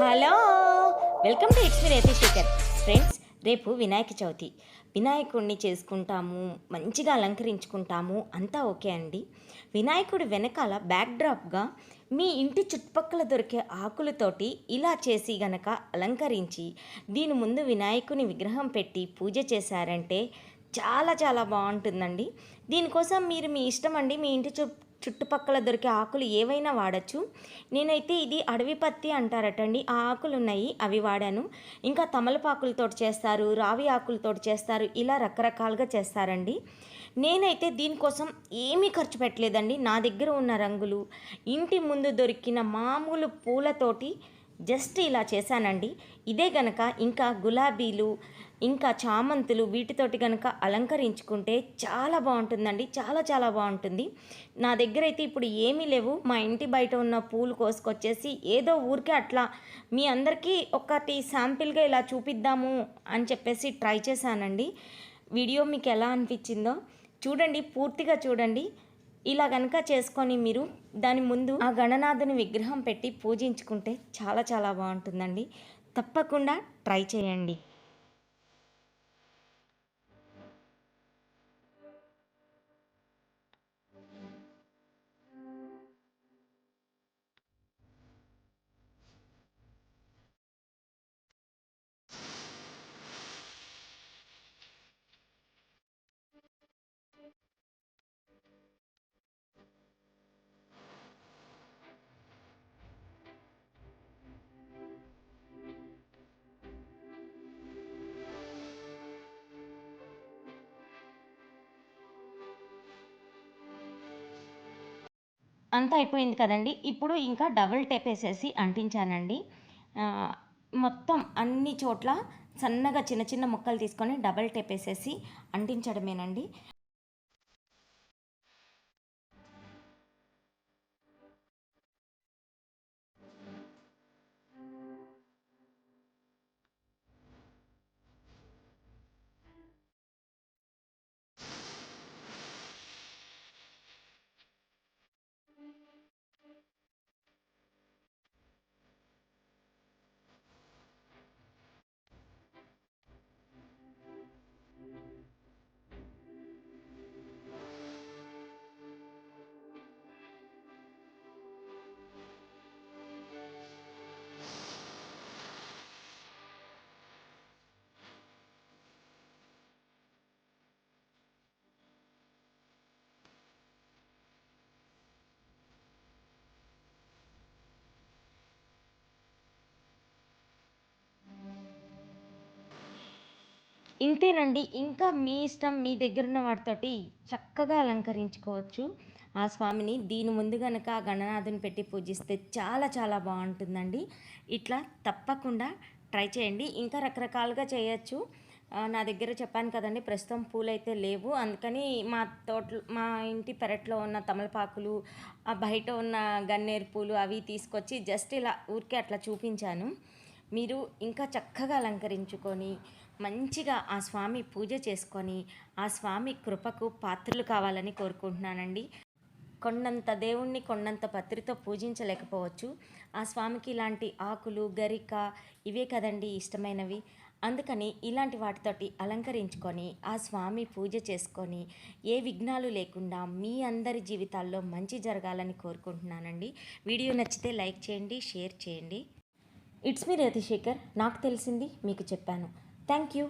Hello, welcome to it's me Reti Shekhar. Friends, రేపు వినాయక చవితి. వినాయకుడిని చేసుకుంటాము, మంచిగా అలంకరించుకుంటాము, అంతా ఓకే అండి. వినాయకుడి వెనకాల బ్యాక్డ్రాప్గా మీ ఇంటి చుట్టుపక్కల దొరికే ఆకులతోటి ఇలా చేసి గనక అలంకరించి దీని ముందు వినాయకుని విగ్రహం పెట్టి పూజ చేశారంటే చాలా చాలా బాగుంటుందండి. దీనికోసం మీరు మీ ఇష్టం అండి, మీ ఇంటి చుట్టుపక్కల దొరికే ఆకులు ఏవైనా వాడచ్చు. నేనైతే ఇది అడవి పత్తి అంటారటండి, ఆ ఆకులు ఉన్నాయి, అవి వాడాను. ఇంకా తమలపాకులతో చేస్తారు, రావి ఆకులతో చేస్తారు, ఇలా రకరకాలుగా చేస్తారండి. నేనైతే దీనికోసం ఏమీ ఖర్చు పెట్టలేదండి. నా దగ్గర ఉన్న రంగులు, ఇంటి ముందు దొరికిన మామూలు పూలతోటి జస్ట్ ఇలా చేశానండి. ఇదే గనక ఇంకా గులాబీలు, ఇంకా చామంతులు, వీటితోటి కనుక అలంకరించుకుంటే చాలా బాగుంటుందండి. చాలా చాలా బాగుంటుంది. నా దగ్గర అయితే ఇప్పుడు ఏమీ లేవు. మా ఇంటి బయట ఉన్న పూలు కోసుకొచ్చేసి ఏదో ఊరికే అట్లా మీ అందరికీ ఒకటి శాంపిల్గా ఇలా చూపిద్దాము అని చెప్పేసి ట్రై చేశానండి. వీడియో మీకు ఎలా అనిపించిందో చూడండి, పూర్తిగా చూడండి. ఇలా కనుక చేసుకొని మీరు దాని ముందు ఆ గణనాథుని విగ్రహం పెట్టి పూజించుకుంటే చాలా చాలా బాగుంటుందండి. తప్పకుండా ట్రై చేయండి. అంతా అయిపోయింది కదండి. ఇప్పుడు ఇంకా డబుల్ టేప్ వేసేసి అంటించానండి. మొత్తం అన్ని చోట్ల సన్నగా చిన్న చిన్న ముక్కలు తీసుకొని డబుల్ టేప్ వేసేసి అంటించడమేనండి. ఇంతేనండి. ఇంకా మీ ఇష్టం, మీ దగ్గరున్న వాటితోటి చక్కగా అలంకరించుకోవచ్చు ఆ స్వామిని. దీని ముందు గనక గణనాథుని పెట్టి పూజిస్తే చాలా చాలా బాగుంటుందండి. ఇట్లా తప్పకుండా ట్రై చేయండి. ఇంకా రకరకాలుగా చేయొచ్చు. నా దగ్గర చెప్పాను కదండి, ప్రస్తుతం పూలైతే లేవు. అందుకని మా ఇంటి పెరట్లో ఉన్న తమలపాకులు, బయట ఉన్న గన్నేరు పూలు అవి తీసుకొచ్చి జస్ట్ ఇలా ఊరికే అట్లా చూపించాను. మీరు ఇంకా చక్కగా అలంకరించుకొని మంచిగా ఆ స్వామి పూజ చేసుకొని ఆ స్వామి కృపకు పాత్రలు కావాలని కోరుకుంటున్నానండి. కొండంత దేవుణ్ణి కొండంత పత్రితో పూజించలేకపోవచ్చు. ఆ స్వామికి ఇలాంటి ఆకులు, గరిక ఇవే కదండి ఇష్టమైనవి. అందుకని ఇలాంటి వాటితోటి అలంకరించుకొని ఆ స్వామి పూజ చేసుకొని ఏ విఘ్నాలు లేకుండా మీ అందరి జీవితాల్లో మంచి జరగాలని కోరుకుంటున్నానండి. వీడియో నచ్చితే లైక్ చేయండి, షేర్ చేయండి. It's me Reti Shekhar. నాకు తెలిసింది మీకు చెప్పాను. Thank you.